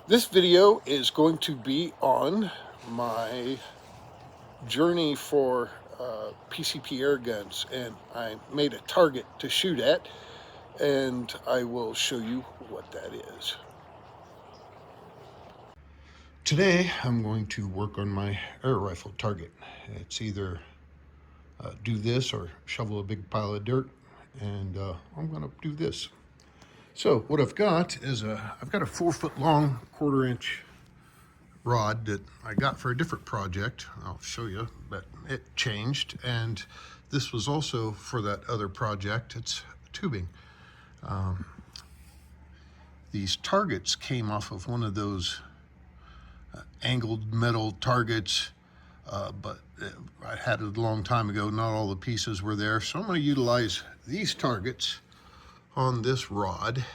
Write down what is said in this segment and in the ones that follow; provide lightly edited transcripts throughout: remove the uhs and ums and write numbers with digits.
This video is going to be on my journey for PCP air guns, and I made a target to shoot at, and I will show you what that is. Today I'm going to work on my air rifle target. It's either do this or shovel a big pile of dirt, and I'm going to do this. So what I've got is I've got a 4-foot long 1/4 inch rod that I got for a different project. I'll show you, but it changed, and this was also for that other project. It's tubing. These targets came off of one of those angled metal targets, but I had it a long time ago. Not all the pieces were there, so I'm going to utilize these targets on this rod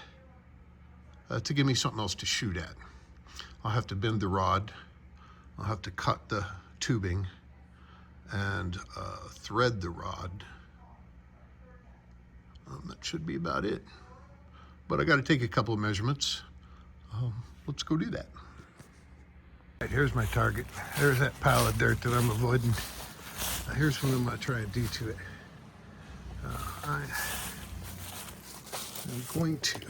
to give me something else to shoot at. I'll have to bend the rod, I'll have to cut the tubing and thread the rod. That should be about it. But I got to take a couple of measurements. Let's go do that. All right, here's my target. There's that pile of dirt that I'm avoiding. Here's what I'm going to try and do to it. I'm going to...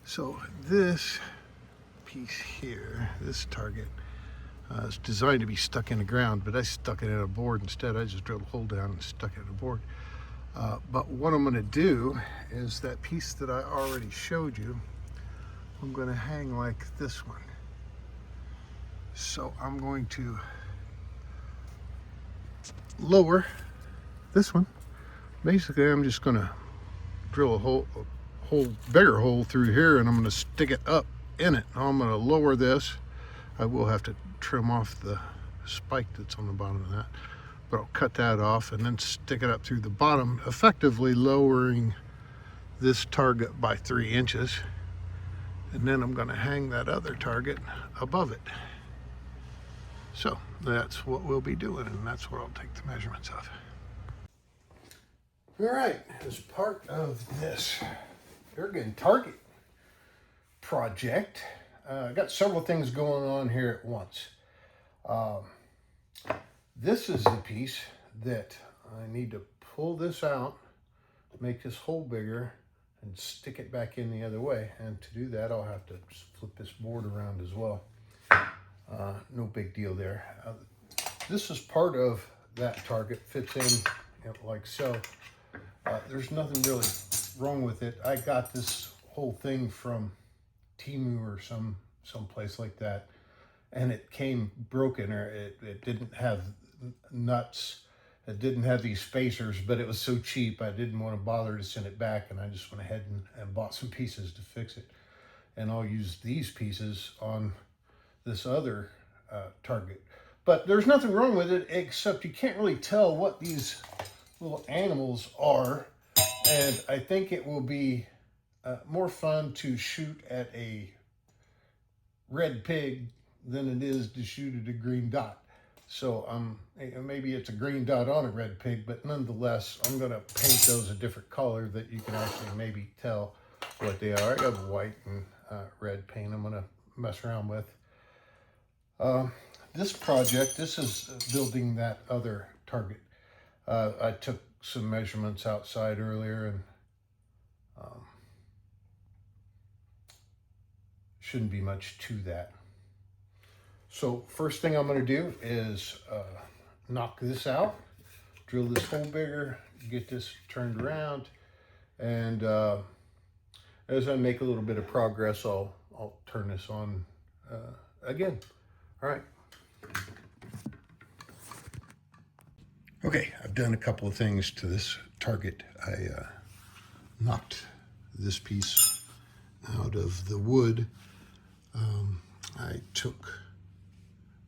So this piece here, this target, is designed to be stuck in the ground, but I stuck it in a board instead. I just drilled a hole down and stuck it in a board. But what I'm going to do is that piece that I already showed you, I'm going to hang like this one. So I'm going to lower this one. Basically, I'm just going to drill a hole, bigger hole through here, and I'm going to stick it up in it. Now I'm going to lower this. I will have to trim off the spike that's on the bottom of that, but I'll cut that off and then stick it up through the bottom, effectively lowering this target by 3 inches. And then I'm going to hang that other target above it. So that's what we'll be doing, and that's what I'll take the measurements of. All right, as part of this Airgun Target project, I got several things going on here at once. This is the piece that I need to pull this out, make this hole bigger, and stick it back in the other way. And to do that, I'll have to flip this board around as well. No big deal there. This is part of that target, fits in like so. There's nothing really wrong with it. I got this whole thing from Temu or some place like that, and it came broken, or it didn't have nuts. It didn't have these spacers, but it was so cheap I didn't want to bother to send it back, and I just went ahead and bought some pieces to fix it. And I'll use these pieces on this other target. But there's nothing wrong with it, except you can't really tell what these little animals are, and I think it will be more fun to shoot at a red pig than it is to shoot at a green dot. So maybe it's a green dot on a red pig, but nonetheless, I'm going to paint those a different color that you can actually maybe tell what they are. I got white and red paint I'm going to mess around with. This project, this is building that other target. I took some measurements outside earlier, and shouldn't be much to that. So first thing I'm going to do is knock this out, drill this hole bigger, get this turned around, and as I make a little bit of progress, I'll turn this on again. All right. Okay, I've done a couple of things to this target. I knocked this piece out of the wood. I took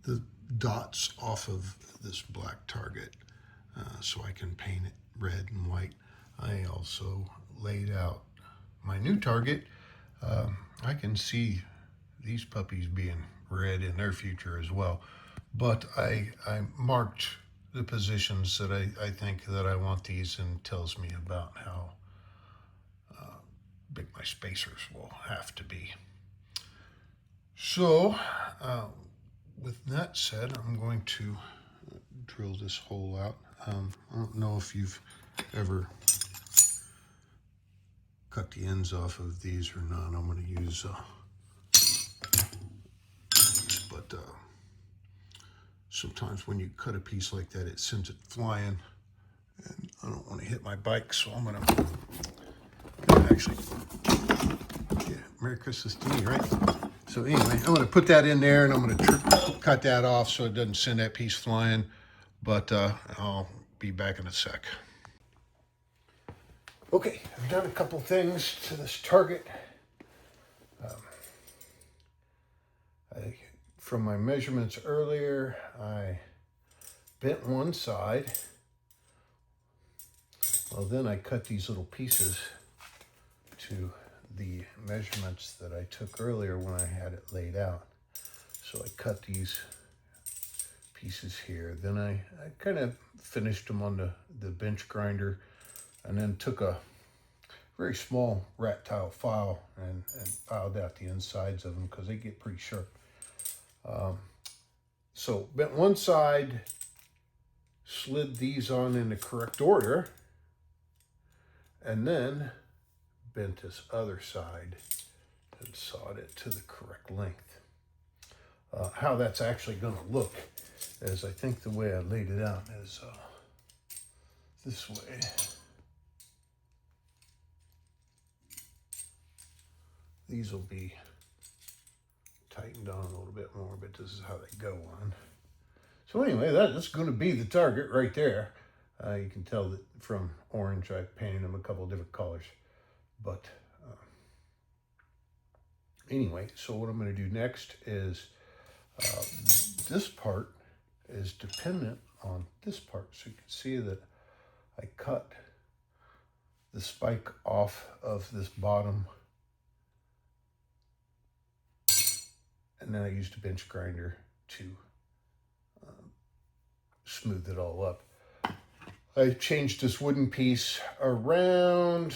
the dots off of this black target so I can paint it red and white. I also laid out my new target. I can see these puppies being red in their future as well, but I marked the positions that I think that I want these, and tells me about how big my spacers will have to be. So, with that said, I'm going to drill this hole out. I don't know if you've ever cut the ends off of these or not. I'm going to use but sometimes when you cut a piece like that, it sends it flying, and I don't want to hit my bike, so I'm going to actually, yeah, Merry Christmas to me, right? So anyway, I'm going to put that in there, and I'm going to cut that off so it doesn't send that piece flying, but I'll be back in a sec. Okay, I've done a couple things to this target. From my measurements earlier, I bent one side. Well, then I cut these little pieces to the measurements that I took earlier when I had it laid out. So I cut these pieces here. Then I kind of finished them on the bench grinder, and then took a very small rat tile file and filed out the insides of them because they get pretty sharp. So bent one side, slid these on in the correct order, and then bent this other side and sawed it to the correct length. How that's actually going to look is, I think the way I laid it out is this way. These will be tightened on a little bit more, but this is how they go on. So anyway, that's going to be the target right there. You can tell that from orange, I painted them a couple of different colors. But anyway, so what I'm going to do next is this part is dependent on this part. So you can see that I cut the spike off of this bottom, and then I used a bench grinder to smooth it all up. I changed this wooden piece around.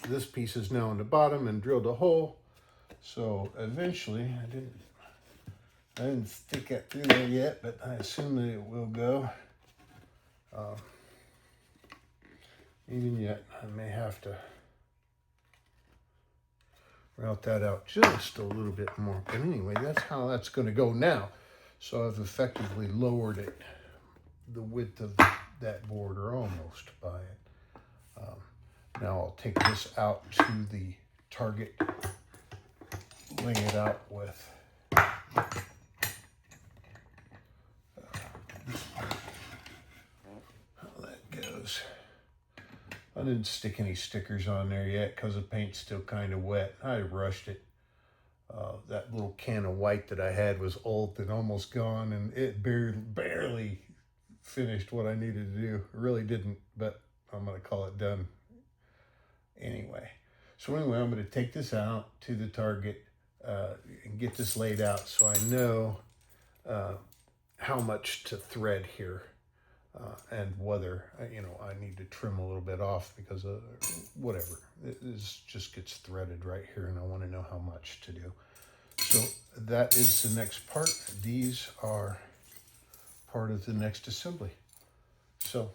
This piece is now on the bottom, and drilled a hole. So eventually, I didn't stick it through there yet, but I assume that it will go. Even yet, I may have to route that out just a little bit more. But anyway, that's how that's going to go now. So I've effectively lowered it, the width of that board, or almost by it. Now I'll take this out to the target, lay it out with how that goes. I didn't stick any stickers on there yet because the paint's still kind of wet. I rushed it. That little can of white that I had was old and almost gone, and it barely finished what I needed to do. It really didn't, but I'm going to call it done anyway. So anyway, I'm going to take this out to the target and get this laid out so I know how much to thread here. And whether, I need to trim a little bit off because of whatever. This just gets threaded right here, and I want to know how much to do. So that is the next part. These are part of the next assembly. So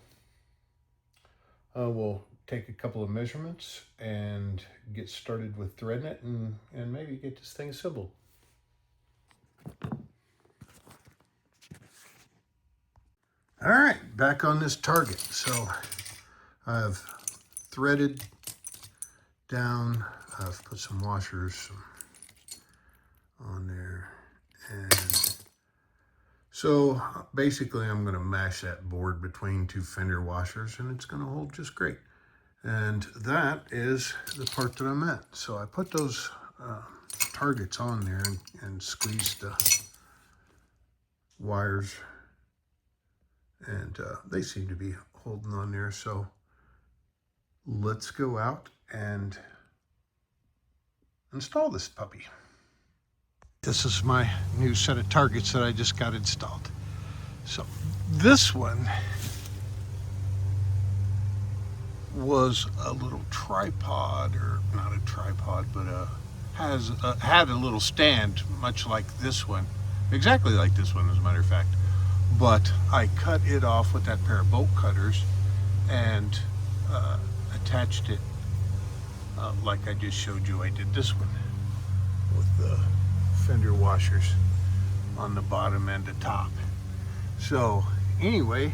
we'll take a couple of measurements and get started with threading it, and maybe get this thing assembled. All right, back on this target. So I've threaded down, I've put some washers on there, and so basically I'm going to mash that board between two fender washers, and it's going to hold just great. And that is the part that I'm at. So I put those targets on there and squeezed the wires, and they seem to be holding on there. So let's go out and install this puppy. This is my new set of targets that I just got installed. So this one was a little tripod, or not a tripod, but had a little stand, much like this one, exactly like this one, as a matter of fact. But I cut it off with that pair of bolt cutters and attached it like I just showed you. I did this one with the fender washers on the bottom and the top. So anyway,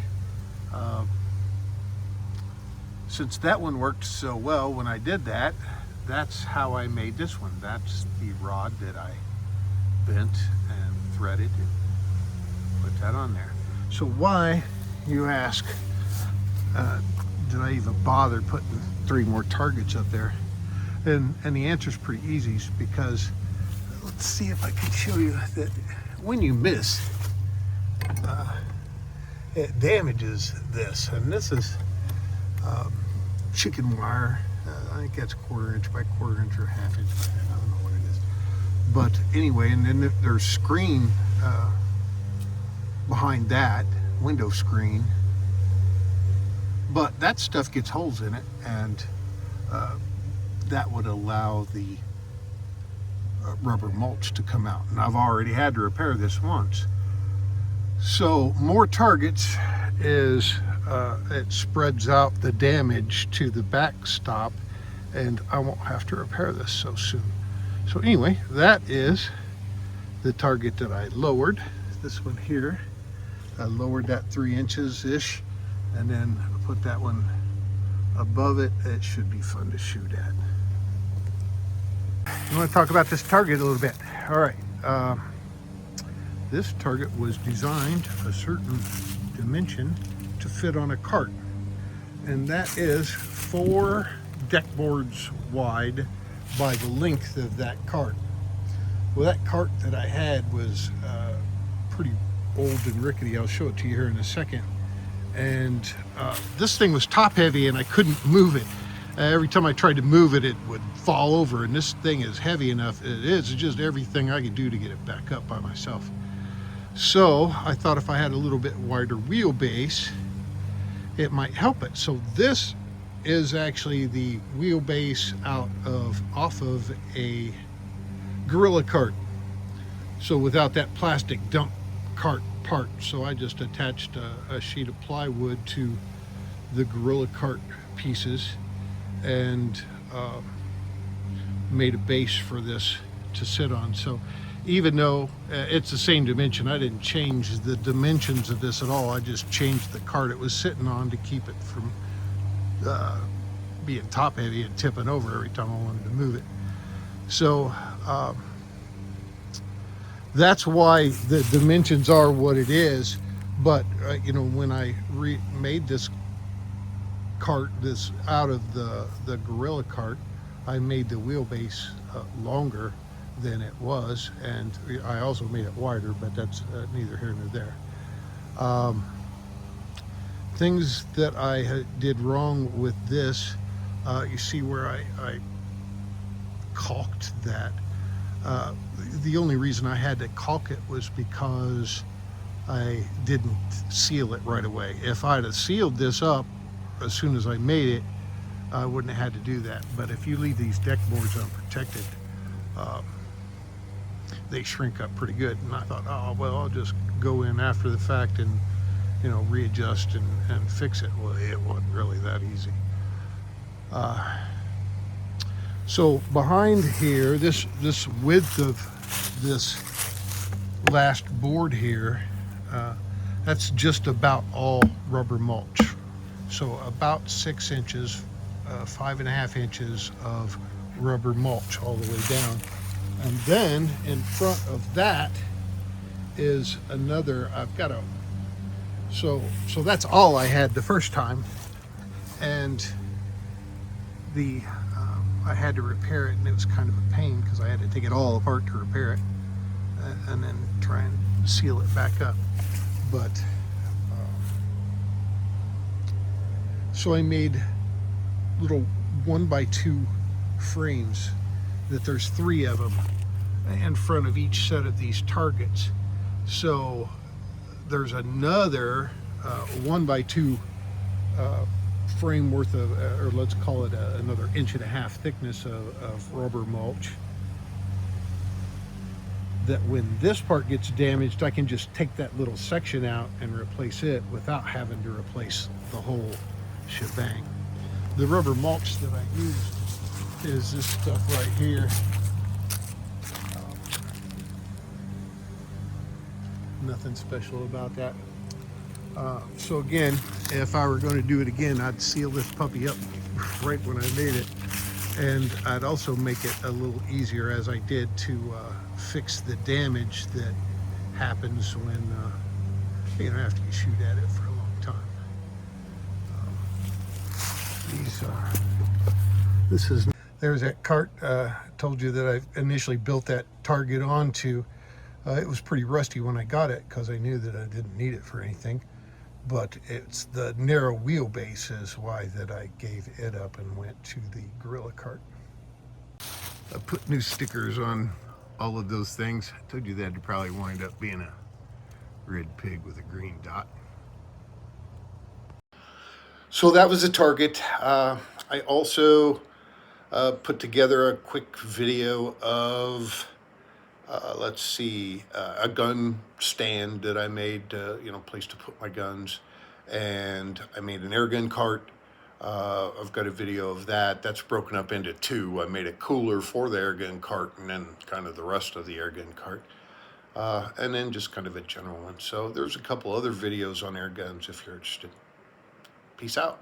since that one worked so well when I did that, that's how I made this one. That's the rod that I bent and threaded and put that on there. So why, you ask, did I even bother putting 3 more targets up there? And the answer is pretty easy, is because, let's see if I can show you that when you miss, it damages this. And this is chicken wire. I think that's 1/4 inch by 1/4 inch or 1/2 inch. I don't know what it is. But anyway, and then there's screen behind that, window screen. But that stuff gets holes in it, and that would allow the rubber mulch to come out. And I've already had to repair this once. So more targets is it spreads out the damage to the backstop, and I won't have to repair this so soon. So anyway, that is the target that I lowered. This one here, I lowered that 3 inches ish, and then put that one above it. It should be fun to shoot at. I want to talk about this target a little bit. All right, this target was designed a certain dimension to fit on a cart, and that is 4 deck boards wide by the length of that cart. Well, that cart that I had was pretty old and rickety. I'll show it to you here in a second. And this thing was top heavy, and I couldn't move it. Every time I tried to move it, it would fall over, and this thing is heavy enough. It's just everything I could do to get it back up by myself. So I thought if I had a little bit wider wheelbase, it might help it. So this is actually the wheelbase off of a Gorilla cart. So without that plastic dump cart part. So I just attached a sheet of plywood to the Gorilla cart pieces and made a base for this to sit on. So even though it's the same dimension, I didn't change the dimensions of this at all. I just changed the cart it was sitting on to keep it from being top heavy and tipping over every time I wanted to move it. So that's why the dimensions are what it is. But you know, when I made this cart, this out of the Gorilla cart, I made the wheelbase longer than it was, and I also made it wider, but that's neither here nor there. Things that I did wrong with this, you see where I caulked that. The only reason I had to caulk it was because I didn't seal it right away. If I'd have sealed this up as soon as I made it, I wouldn't have had to do that. But if you leave these deck boards unprotected, they shrink up pretty good. And I thought, oh well, I'll just go in after the fact and, you know, readjust and fix it. Well, it wasn't really that easy. So behind here, this width of this last board here, that's just about all rubber mulch. So about 6 inches, 5.5 inches of rubber mulch all the way down. And then in front of that is another, so that's all I had the first time. And I had to repair it, and it was kind of a pain because I had to take it all apart to repair it and then try and seal it back up. But so I made little 1x2 frames, that there's 3 of them in front of each set of these targets. So there's another 1x2 frame worth of, or let's call it another 1.5 inch thickness of rubber mulch. that when this part gets damaged, I can just take that little section out and replace it without having to replace the whole shebang. The rubber mulch that I used is this stuff right here. Nothing special about that. So again, if I were going to do it again, I'd seal this puppy up right when I made it. And I'd also make it a little easier, as I did, to fix the damage that happens when, after you shoot at it for a long time. There's that cart told you that I initially built that Target onto. It was pretty rusty when I got it because I knew that I didn't need it for anything. But it's the narrow wheelbase is why that I gave it up and went to the Gorilla cart. I put new stickers on all of those things. I told you that'd probably wind up being a red pig with a green dot. So that was the Target. I also put together a quick video of let's see, a gun stand that I made, place to put my guns. And I made an airgun cart. I've got a video of that. That's broken up into two. I made a cooler for the airgun cart and then kind of the rest of the airgun cart. And then just kind of a general one. So there's a couple other videos on air guns if you're interested. Peace out.